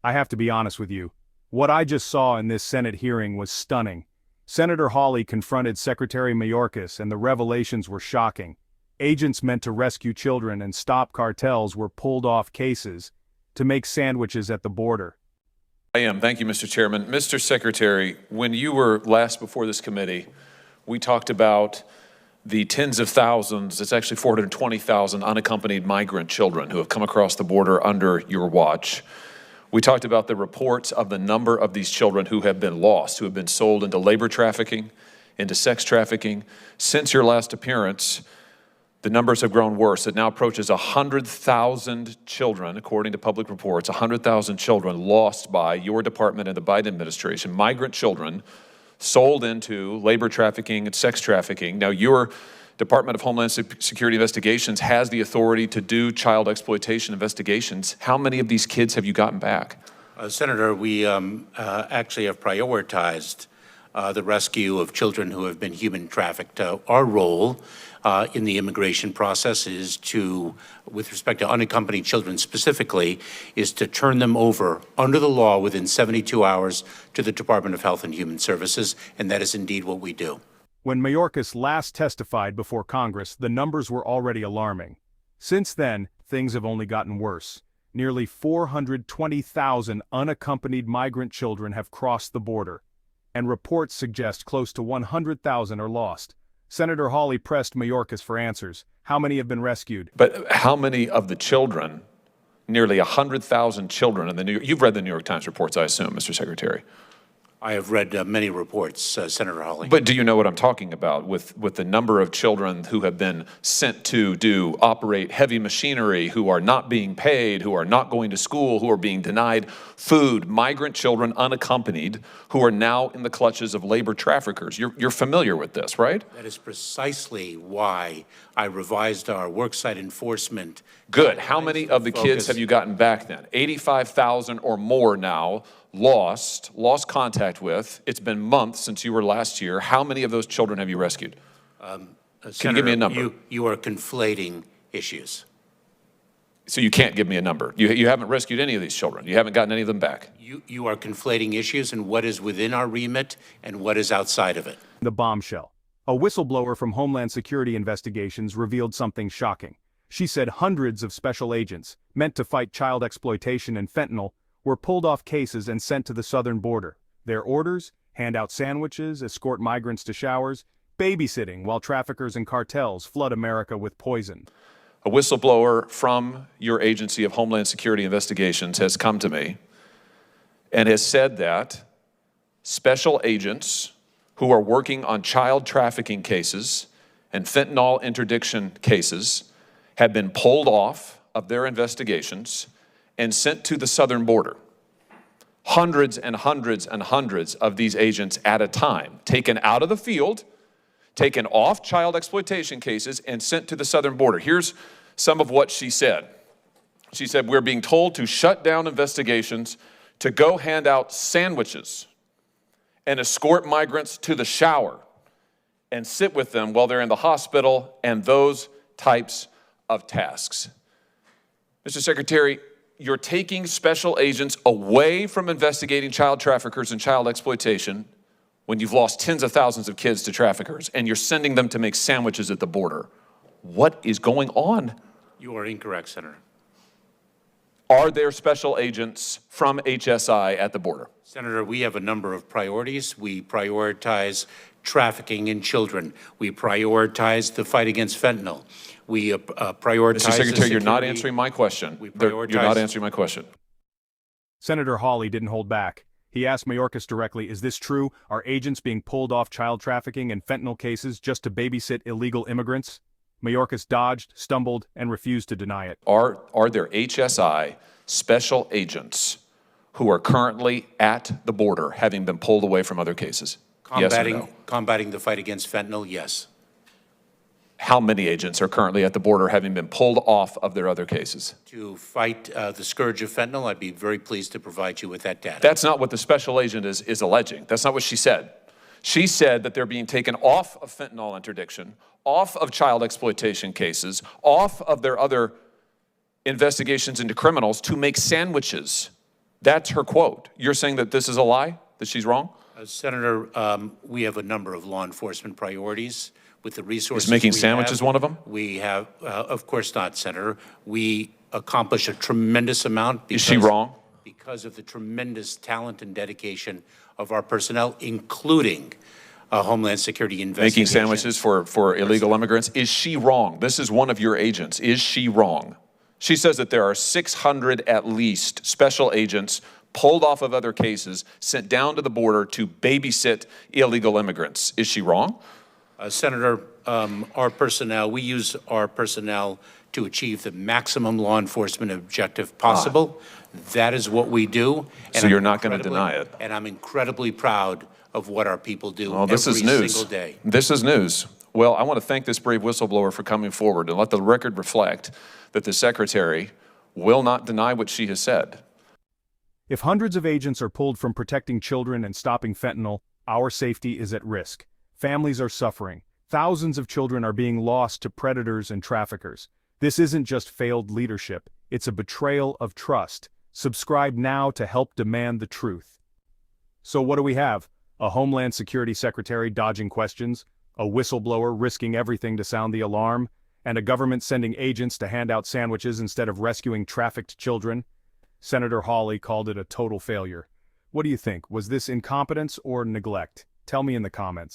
I have to be honest with you. What I just saw in this Senate hearing was stunning. Senator Hawley confronted Secretary Mayorkas and the revelations were shocking. Agents meant to rescue children and stop cartels were pulled off cases to make sandwiches at the border. I am. Thank you, Mr. Chairman. Mr. Secretary, when you were last before this committee, we talked about the tens of thousands, it's actually 420,000 unaccompanied migrant children who have come across the border under your watch. We talked about the reports of the number of these children who have been lost, who have been sold into labor trafficking, into sex trafficking. Since your last appearance, the numbers have grown worse. It now approaches 100,000 children, according to public reports, 100,000 children lost by your department and the Biden administration, migrant children sold into labor trafficking and sex trafficking. Now, your Department of Homeland Security Investigations has the authority to do child exploitation investigations. How many of these kids have you gotten back? Senator, we actually have prioritized the rescue of children who have been human trafficked. Our role in the immigration process is to, with respect to unaccompanied children specifically, is to turn them over under the law within 72 hours to the Department of Health and Human Services, and that is indeed what we do. When Mayorkas last testified before Congress, the numbers were already alarming. Since then, things have only gotten worse. Nearly 420,000 unaccompanied migrant children have crossed the border, and reports suggest close to 100,000 are lost. Senator Hawley pressed Mayorkas for answers. How many have been rescued? But how many of the children, nearly 100,000 children, in you've read the New York Times reports, I assume, Mr. Secretary. I have read many reports, Senator Hawley. But do you know what I'm talking about with the number of children who have been sent to operate heavy machinery, who are not being paid, who are not going to school, who are being denied food, migrant children unaccompanied, who are now in the clutches of labor traffickers? You're familiar with this, right? That is precisely why I revised our worksite enforcement. Good. How many of the kids have you gotten back then? 85,000 or more now. Lost contact with. It's been months since you were last here. How many of those children have you rescued? Can you give me a number? You are conflating issues. So you can't give me a number. You haven't rescued any of these children. You haven't gotten any of them back. You are conflating issues and what is within our remit and what is outside of it. The bombshell. A whistleblower from Homeland Security Investigations revealed something shocking. She said hundreds of special agents, meant to fight child exploitation and fentanyl, were pulled off cases and sent to the southern border. Their orders: hand out sandwiches, escort migrants to showers, babysitting while traffickers and cartels flood America with poison. A whistleblower from your Agency of Homeland Security Investigations has come to me and has said that special agents who are working on child trafficking cases and fentanyl interdiction cases have been pulled off of their investigations and sent to the southern border. Hundreds and hundreds and hundreds of these agents at a time, taken out of the field, taken off child exploitation cases, and sent to the southern border. Here's some of what she said. She said, we're being told to shut down investigations, to go hand out sandwiches, and escort migrants to the shower, and sit with them while they're in the hospital, and those types of tasks. Mr. Secretary, you're taking special agents away from investigating child traffickers and child exploitation when you've lost tens of thousands of kids to traffickers, and you're sending them to make sandwiches at the border. What is going on? You are incorrect, Senator. Are there special agents from HSI at the border? Senator, we have a number of priorities. We prioritize trafficking in children. We prioritize the fight against fentanyl. We prioritize. Mr. Secretary, you're not answering my question. You're not answering my question. Senator Hawley didn't hold back. He asked Mayorkas directly, is this true? Are agents being pulled off child trafficking and fentanyl cases just to babysit illegal immigrants? Mayorkas dodged, stumbled, and refused to deny it. Are there HSI special agents who are currently at the border having been pulled away from other cases? Yes or no? Combating the fight against fentanyl, yes. How many agents are currently at the border having been pulled off of their other cases? To fight the scourge of fentanyl, I'd be very pleased to provide you with that data. That's not what the special agent is alleging. That's not what she said. She said that they're being taken off of fentanyl interdiction, off of child exploitation cases, off of their other investigations into criminals to make sandwiches That's her quote. You're saying that this is a lie, that she's wrong? Senator, we have a number of law enforcement priorities with the resources. Is making we sandwiches have. one of them? We have, of course not, Senator. We accomplish a tremendous amount. Is she wrong? Because of the tremendous talent and dedication of our personnel, including Homeland Security Making investigations. sandwiches for illegal immigrants? Is she wrong? This is one of your agents. Is she wrong? She says that there are 600 at least special agents pulled off of other cases, sent down to the border to babysit illegal immigrants. Is she wrong? Senator, our personnel, we use our personnel to achieve the maximum law enforcement objective possible. That is what we do. So you're not going to deny it? And I'm incredibly proud of what our people do Well, this is news. single day. This is news. Well, I want to thank this brave whistleblower for coming forward and let the record reflect that the Secretary will not deny what she has said. If hundreds of agents are pulled from protecting children and stopping fentanyl, our safety is at risk. Families are suffering. Thousands of children are being lost to predators and traffickers. This isn't just failed leadership, it's a betrayal of trust. Subscribe now to help demand the truth. So what do we have? A Homeland Security Secretary dodging questions, a whistleblower risking everything to sound the alarm, and a government sending agents to hand out sandwiches instead of rescuing trafficked children? Senator Hawley called it a total failure. What do you think? Was this incompetence or neglect? Tell me in the comments.